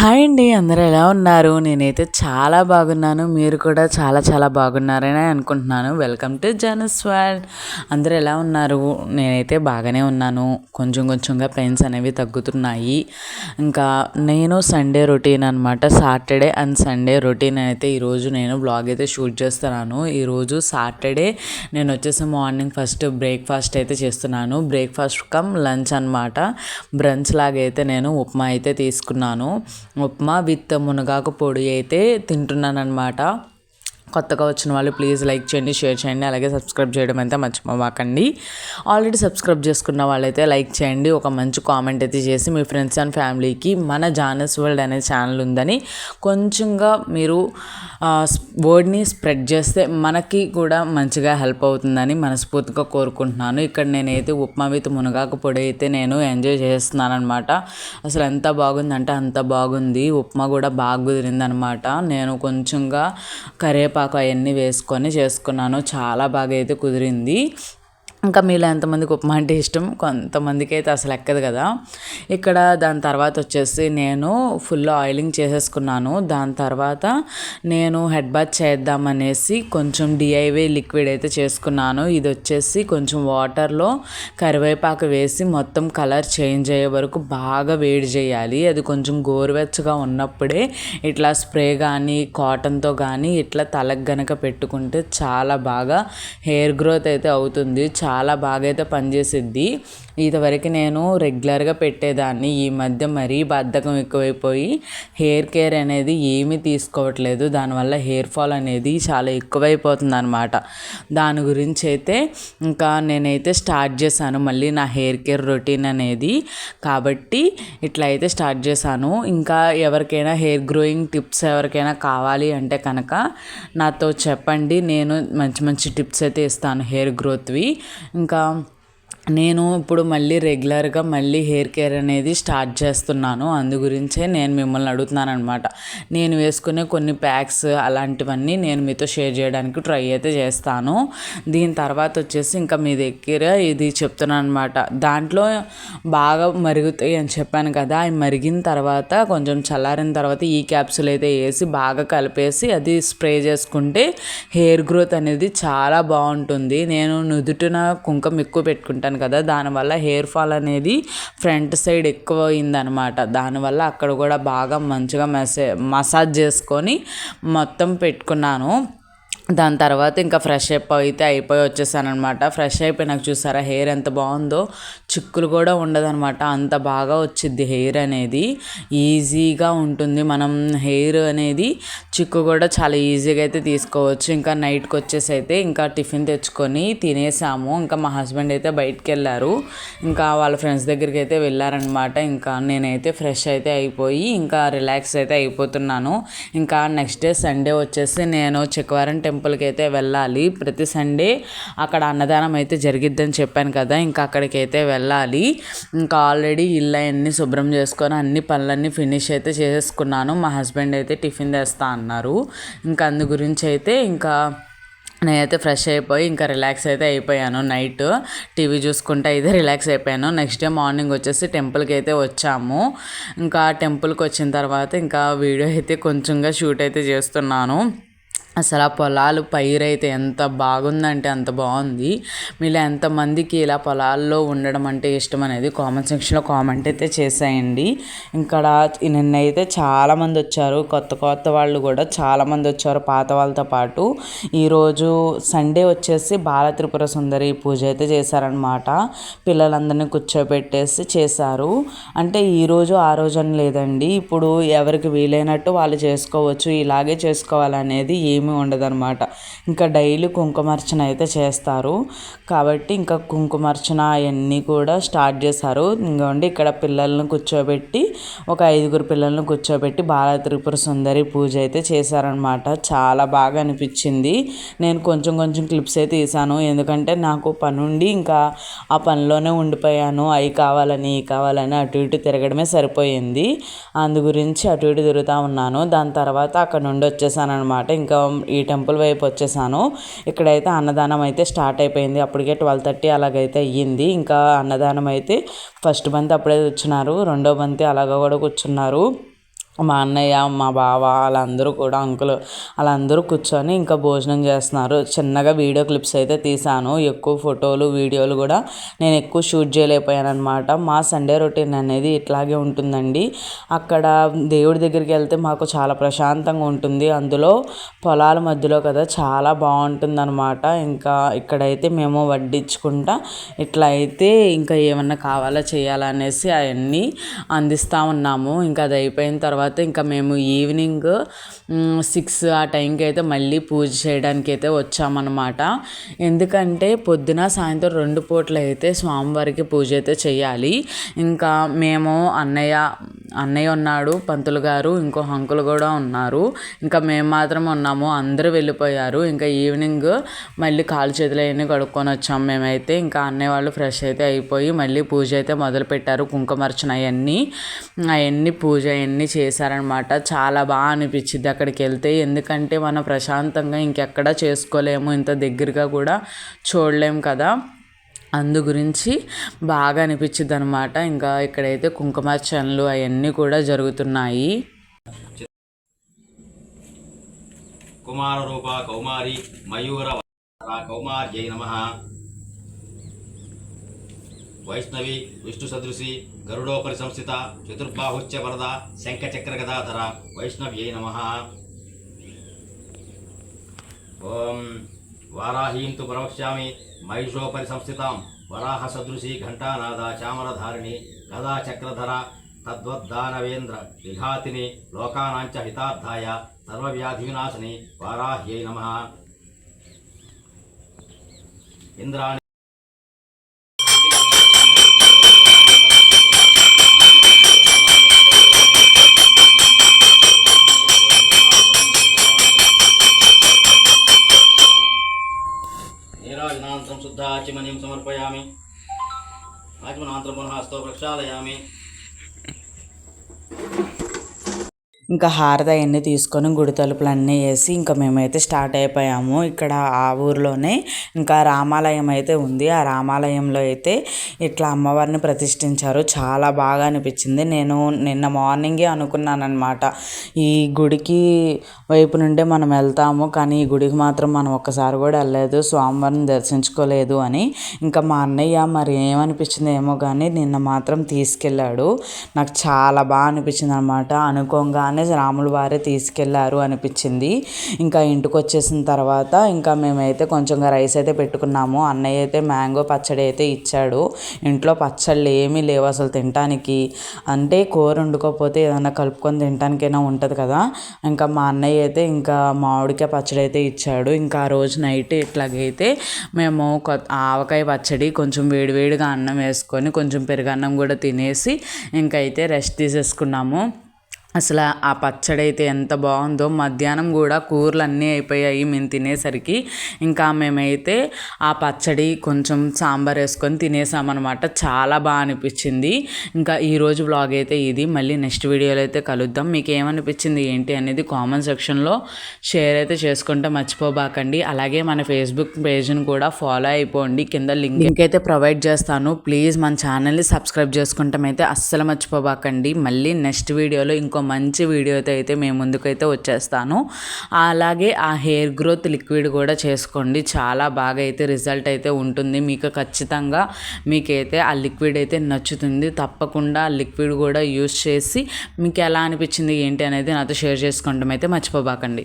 Hi అండి, అందరూ ఎలా ఉన్నారు? నేనైతే చాలా బాగున్నాను. మీరు కూడా చాలా చాలా బాగున్నారని అనుకుంటున్నాను. వెల్కమ్ టు జానస్ వరల్డ్. అందరూ ఎలా ఉన్నారు? నేనైతే బాగానే ఉన్నాను. కొంచెం కొంచెంగా పెయిన్స్ అనేవి తగ్గుతున్నాయి. ఇంకా నేను సండే రొటీన్ అనమాట, సాటర్డే అండ్ సండే రొటీన్ అయితే ఈరోజు నేను బ్లాగ్ అయితే షూట్ చేస్తున్నాను. ఈరోజు సాటర్డే నేను వచ్చేసి మార్నింగ్ ఫస్ట్ బ్రేక్ఫాస్ట్ అయితే చేస్తున్నాను. బ్రేక్ఫాస్ట్ కమ్ లంచ్ అనమాట. బ్రంచ్ లాగా అయితే నేను ఉప్మా అయితే తీసుకున్నాను. ఉప్మా విత్ మునగాకు పొడి అయితే తింటున్నాను అనమాట. కొత్తగా వచ్చిన వాళ్ళు ప్లీజ్ లైక్ చేయండి, షేర్ చేయండి, అలాగే సబ్స్క్రైబ్ చేయడం అయితే మర్చిపోమాకండి. ఆల్రెడీ సబ్స్క్రైబ్ చేసుకున్న వాళ్ళైతే లైక్ చేయండి, ఒక మంచి కామెంట్ అయితే చేసి మీ ఫ్రెండ్స్ అండ్ ఫ్యామిలీకి మన జానస్ వరల్డ్ అనే ఛానల్ ఉందని కొంచెంగా మీరు వర్డ్ని స్ప్రెడ్ చేస్తే మనకి కూడా మంచిగా హెల్ప్ అవుతుందని మనస్ఫూర్తిగా కోరుకుంటున్నాను. ఇక్కడ నేనైతే ఉప్మా విత్ మునగాకు పొడి అయితే నేను ఎంజాయ్ చేస్తున్నాను అనమాట. అసలు ఎంత బాగుందంటే అంత బాగుంది. ఉప్మా కూడా బాగా కుదిరిందనమాట. నేను కొంచెంగా కరివేపాకు అవన్నీ వేసుకొని చేసుకున్నాను. చాలా బాగా అయితే కుదిరింది. ఇంకా మీలో ఎంతమందికి ఉప్మా అంటే ఇష్టం, కొంతమందికి అయితే అసలు ఎక్కదు కదా. ఇక్కడ దాని తర్వాత వచ్చేసి నేను ఫుల్ ఆయిలింగ్ చేసేసుకున్నాను. దాని తర్వాత నేను హెడ్ బాత్ చేద్దామనేసి కొంచెం డిఐవై లిక్విడ్ అయితే చేసుకున్నాను. ఇది వచ్చేసి కొంచెం వాటర్లో కరివేపాకు వేసి మొత్తం కలర్ చేంజ్ అయ్యే వరకు బాగా వేడి చేయాలి. అది కొంచెం గోరువెచ్చగా ఉన్నప్పుడే ఇట్లా స్ప్రే కానీ కాటన్తో కానీ ఇట్లా తలకు గనక పెట్టుకుంటే చాలా బాగా హెయిర్ గ్రోత్ అయితే అవుతుంది. చాలా బాగా అయితే పనిచేసిద్ది. ఇదివరకు నేను రెగ్యులర్గా పెట్టేదాన్ని. ఈ మధ్య మరీ బద్ధకం ఎక్కువైపోయి హెయిర్ కేర్ అనేది ఏమీ తీసుకోవట్లేదు. దానివల్ల హెయిర్ ఫాల్ అనేది చాలా ఎక్కువైపోతుంది అనమాట. దాని గురించి అయితే ఇంకా నేనైతే స్టార్ట్ చేశాను మళ్ళీ నా హెయిర్ కేర్ రొటీన్ అనేది. కాబట్టి ఇట్లా అయితే స్టార్ట్ చేశాను. ఇంకా ఎవరికైనా హెయిర్ గ్రోయింగ్ టిప్స్ ఎవరికైనా కావాలి అంటే కనుక నాతో చెప్పండి. నేను మంచి మంచి టిప్స్ అయితే ఇస్తాను హెయిర్ గ్రోత్వి. ఇంకా నేను ఇప్పుడు మళ్ళీ రెగ్యులర్గా మళ్ళీ హెయిర్ కేర్ అనేది స్టార్ట్ చేస్తున్నాను. అందు గురించే నేను మిమ్మల్ని అడుగుతున్నాను అనమాట. నేను వేసుకునే కొన్ని ప్యాక్స్ అలాంటివన్నీ నేను మీతో షేర్ చేయడానికి ట్రై అయితే చేస్తాను. దీని తర్వాత వచ్చేసి ఇంకా మీ దగ్గర ఇది చెప్తున్నాను అనమాట. దాంట్లో బాగా మరుగుతాయి అని చెప్పాను కదా. అవి మరిగిన తర్వాత కొంచెం చల్లారిన తర్వాత ఈ క్యాప్సూల్ అయితే వేసి బాగా కలిపేసి అది స్ప్రే చేసుకుంటే హెయిర్ గ్రోత్ అనేది చాలా బాగుంటుంది. నేను నుదుటిన కుంకుమ ఎక్కువ పెట్టుకుంటాను కదా, దానివల్ల హెయిర్ ఫాల్ అనేది ఫ్రంట్ సైడ్ ఎక్కువ అయిందనమాట. దానివల్ల అక్కడ కూడా బాగా మంచిగా మసాజ్ చేసుకొని మొత్తం పెట్టుకున్నాను. దాని తర్వాత ఇంకా ఫ్రెష్ అప్ అయితే అయిపోయి వచ్చేసానమాట. ఫ్రెష్ అయిపోయి నాకు చూసారా హెయిర్ ఎంత బాగుందో, చిక్కులు కూడా ఉండదనమాట. అంత బాగా వచ్చింది హెయిర్ అనేది. ఈజీగా ఉంటుంది. మనం హెయిర్ అనేది చిక్కు కూడా చాలా ఈజీగా అయితే తీసుకోవచ్చు. ఇంకా నైట్కి వచ్చేసి అయితే ఇంకా టిఫిన్ తెచ్చుకొని తినేసాము. ఇంకా మా హస్బెండ్ అయితే బయటికి వెళ్ళారు. ఇంకా వాళ్ళ ఫ్రెండ్స్ దగ్గరికి అయితే వెళ్ళారనమాట. ఇంకా నేనైతే ఫ్రెష్ అయితే అయిపోయి ఇంకా రిలాక్స్ అయితే అయిపోతున్నాను. ఇంకా నెక్స్ట్ డే సండే వచ్చేసి నేను చెక్వారం టెంపుల్కి అయితే వెళ్ళాలి. ప్రతి సండే అక్కడ అన్నదానం అయితే జరిగిద్దని చెప్పాను కదా, ఇంకా అక్కడికి అయితే వెళ్ళాలి. ఇంకా ఆల్రెడీ ఇల్లు అన్నీ శుభ్రం చేసుకొని అన్ని పనులన్నీ ఫినిష్ అయితే చేసేసుకున్నాను. మా హస్బెండ్ అయితే టిఫిన్ తెస్తా అన్నారు. ఇంకా అందు గురించి అయితే ఇంకా నేనైతే ఫ్రెష్ అయిపోయి ఇంకా రిలాక్స్ అయితే అయిపోయాను. నైట్ టీవీ చూసుకుంటే అయితే రిలాక్స్ అయిపోయాను. నెక్స్ట్ డే మార్నింగ్ వచ్చేసి టెంపుల్కి అయితే వచ్చాము. ఇంకా టెంపుల్కి వచ్చిన తర్వాత ఇంకా వీడియో అయితే కొంచెంగా షూట్ అయితే చేస్తున్నాను. అసలు ఆ పొలాలు పైరైతే ఎంత బాగుందంటే అంత బాగుంది. మీలో ఎంతమందికి ఇలా పొలాల్లో ఉండడం అంటే ఇష్టం అనేది కామెంట్ సెక్షన్లో కామెంట్ అయితే చేసేయండి. ఇక్కడ నిన్నైతే చాలామంది వచ్చారు, కొత్త వాళ్ళు కూడా చాలామంది వచ్చారు పాత వాళ్ళతో పాటు. ఈరోజు సండే వచ్చేసి బాల త్రిపుర సుందరి పూజ అయితే చేశారనమాట. పిల్లలందరినీ కూర్చోబెట్టేసి చేశారు. అంటే ఈరోజు ఆ రోజు అని లేదండి, ఇప్పుడు ఎవరికి వీలైనట్టు వాళ్ళు చేసుకోవచ్చు. ఇలాగే చేసుకోవాలనేది ఏమీ ఉండదన్నమాట. ఇంకా డైలీ కుంకుమార్చన అయితే చేస్తారు. కాబట్టి ఇంకా కుంకుమార్చన అవన్నీ కూడా స్టార్ట్ చేశారు. ఇంకోండి ఇక్కడ పిల్లల్ని కూర్చోబెట్టి ఒక 5 పిల్లల్ని కూర్చోబెట్టి బాల త్రిపుర సుందరి పూజ అయితే చేశారనమాట. చాలా బాగా అనిపించింది. నేను కొంచెం క్లిప్స్ అయితే తీసాను. ఎందుకంటే నాకు పని ఉండి ఇంకా ఆ పనిలోనే ఉండిపోయాను. అవి కావాలని ఈ కావాలని అటు ఇటు తిరగడమే సరిపోయింది. అందు గురించి అటు ఇటు తిరుగుతూ ఉన్నాను. దాని తర్వాత అక్కడ నుండి వచ్చేసాను అనమాట. ఇంకా ఈ టెంపుల్ వైపు వచ్చేసాను. ఇక్కడైతే అన్నదానం అయితే స్టార్ట్ అయిపోయింది. అప్పటికే 12:30 అలాగైతే అయ్యింది. ఇంకా అన్నదానం అయితే ఫస్ట్ బంతి అప్పుడే కూర్చున్నారు, రెండో బంతి అలాగ కూడా కూర్చున్నారు. మా అన్నయ్య మా బావ వాళ్ళందరూ కూడా అంకుల్ వాళ్ళందరూ కూర్చొని ఇంకా భోజనం చేస్తున్నారు. చిన్నగా వీడియో క్లిప్స్ అయితే తీసాను. ఎక్కువ ఫోటోలు వీడియోలు కూడా నేను ఎక్కువ షూట్ చేయలేకపోయాను అనమాట. మా సండే రొటీన్ అనేది ఇట్లాగే ఉంటుందండి. అక్కడ దేవుడి దగ్గరికి వెళ్తే మాకు చాలా ప్రశాంతంగా ఉంటుంది. అందులో పొలాల మధ్యలో కదా చాలా బాగుంటుంది అనమాట. ఇంకా ఇక్కడైతే మేము వడ్డించుకుంటా ఇట్లా అయితే ఇంకా ఏమన్నా కావాలా చేయాలా అనేసి అవన్నీ అందిస్తూ ఉన్నాము. ఇంకా అది అయిపోయిన తర్వాత ఇంకా మేము ఈవినింగ్ 6 ఆ టైంకి అయితే మళ్ళీ పూజ చేయడానికి అయితే వచ్చామన్నమాట. ఎందుకంటే పొద్దున సాయంత్రం 2 పూటలు అయితే స్వామివారికి పూజ అయితే చేయాలి. ఇంకా మేము అన్నయ్య ఉన్నాడు, పంతులు గారు, ఇంకో అంకుల్ కూడా ఉన్నారు. ఇంకా మేము మాత్రం ఉన్నాము. అందరూ వెళ్ళిపోయారు. ఇంకా ఈవినింగ్ మళ్ళీ కాలు చేతులు అవన్నీ కడుక్కొని వచ్చాము మేమైతే. ఇంకా అన్నయ్య వాళ్ళు ఫ్రెష్ అయితే అయిపోయి మళ్ళీ పూజ అయితే మొదలుపెట్టారు. కుంకుమార్చన అవన్నీ పూజ అవన్నీ చేశారనమాట. చాలా బాగా అనిపించింది అక్కడికి వెళ్తే. ఎందుకంటే మనం ప్రశాంతంగా ఇంకెక్కడా చేసుకోలేము, ఇంత దగ్గరగా కూడా చూడలేము కదా. అందు గురించి బాగా అనిపించింది అనమాట. ఇంకా ఇక్కడైతే కుంకుమార్చనలు అవన్నీ కూడా జరుగుతున్నాయి. కుమార రూప కౌమారి మయూర కౌమార్యై నమః. వైష్ణవి విష్ణు సదృశి గరుడోపరి సంస్థిత చతుర్బాహుశ్చ వరద శంఖచక్ర గదాధర వైష్ణవ్యై నమః. ఓం వారాహీం తు ప్రవక్ష్యామి మహిషోపరి సంస్థితాం వరాహ సదృశి ఘంటానాద చామరధారిణి గదా చక్రధర తద్వద్దానవేంద్ర విఘాతిని లోకానాంచ హితార్థాయ సర్వవ్యాధి వినాశిని వారాహ్యై నమః. ఇంద్రాణి నీరాజనాంతరం శుద్ధ ఆచమనీయం సమర్పయామి. ఆచమనాంతరం పునః హస్తో ప్రక్షాళయామి. ఇంకా హారతి అవన్నీ తీసుకొని గుడి తలుపులు అన్నీ వేసి ఇంకా మేమైతే స్టార్ట్ అయిపోయాము. ఇక్కడ ఆ ఊరిలోనే ఇంకా రామాలయం అయితే ఉంది. ఆ రామాలయంలో అయితే ఇట్లా అమ్మవారిని ప్రతిష్ఠించారు. చాలా బాగా అనిపించింది. నేను నిన్న మార్నింగే అనుకున్నాను అనమాట, ఈ గుడికి వైపు నుండే మనం వెళ్తాము, కానీ ఈ గుడికి మాత్రం మనం ఒక్కసారి కూడా వెళ్ళలేదు, స్వామివారిని దర్శించుకోలేదు అని. ఇంకా మా అన్నయ్య మరి ఏమనిపించింది ఏమో కానీ నిన్న మాత్రం తీసుకెళ్ళాడు. నాకు చాలా బాగా అనిపించింది అనమాట. అనుకోగానే రాముల వారే తీసుకెళ్లారు అనిపించింది. ఇంకా ఇంటికి వచ్చేసిన తర్వాత ఇంకా మేమైతే కొంచెంగా రైస్ అయితే పెట్టుకున్నాము. అన్నయ్య అయితే మ్యాంగో పచ్చడి అయితే ఇచ్చాడు. ఇంట్లో పచ్చళ్ళు ఏమీ లేవు అసలు తినటానికి. అంటే కూర వండుకోకపోతే ఏదైనా కలుపుకొని తినటానికైనా ఉంటుంది కదా. ఇంకా మా అన్నయ్య అయితే ఇంకా మామిడికాయ పచ్చడి అయితే ఇచ్చాడు. ఇంకా ఆ రోజు నైట్ ఇట్లాగైతే మేము ఆవకాయ పచ్చడి కొంచెం వేడివేడిగా అన్నం వేసుకొని కొంచెం పెరుగన్నం కూడా తినేసి ఇంకైతే రెస్ట్ తీసేసుకున్నాము. అసలు ఆ పచ్చడి అయితే ఎంత బాగుందో. మధ్యాహ్నం కూడా కూరలు అన్నీ అయిపోయాయి మేము తినేసరికి. ఇంకా మేమైతే ఆ పచ్చడి కొంచెం సాంబార్ వేసుకొని తినేసామన్నమాట. చాలా బాగా అనిపించింది. ఇంకా ఈరోజు వ్లాగ్ అయితే ఇది. మళ్ళీ నెక్స్ట్ వీడియోలో అయితే కలుద్దాం. మీకు ఏమనిపించింది ఏంటి అనేది కామెంట్ సెక్షన్లో షేర్ అయితే చేసుకుంటే మర్చిపోబాకండి. అలాగే మన ఫేస్బుక్ పేజ్ని కూడా ఫాలో అయిపోండి. కింద లింక్ అయితే ప్రొవైడ్ చేస్తాను. ప్లీజ్ మన ఛానల్ని సబ్స్క్రైబ్ చేసుకుంటాం అయితే అస్సలు మర్చిపోబాకండి. మళ్ళీ నెక్స్ట్ వీడియోలో ఇంకో మంచి వీడియోతో అయితే మేము ముందుకైతే వచ్చేస్తాను. అలాగే ఆ హెయిర్ గ్రోత్ లిక్విడ్ కూడా చేసుకోండి. చాలా బాగా అయితే రిజల్ట్ అయితే ఉంటుంది. మీకు ఖచ్చితంగా మీకైతే ఆ లిక్విడ్ అయితే నచ్చుతుంది. తప్పకుండా ఆ లిక్విడ్ కూడా యూస్ చేసి మీకు ఎలా అనిపించింది ఏంటి అనేది నాతో షేర్ చేసుకోవడం అయితే మర్చిపోబాకండి.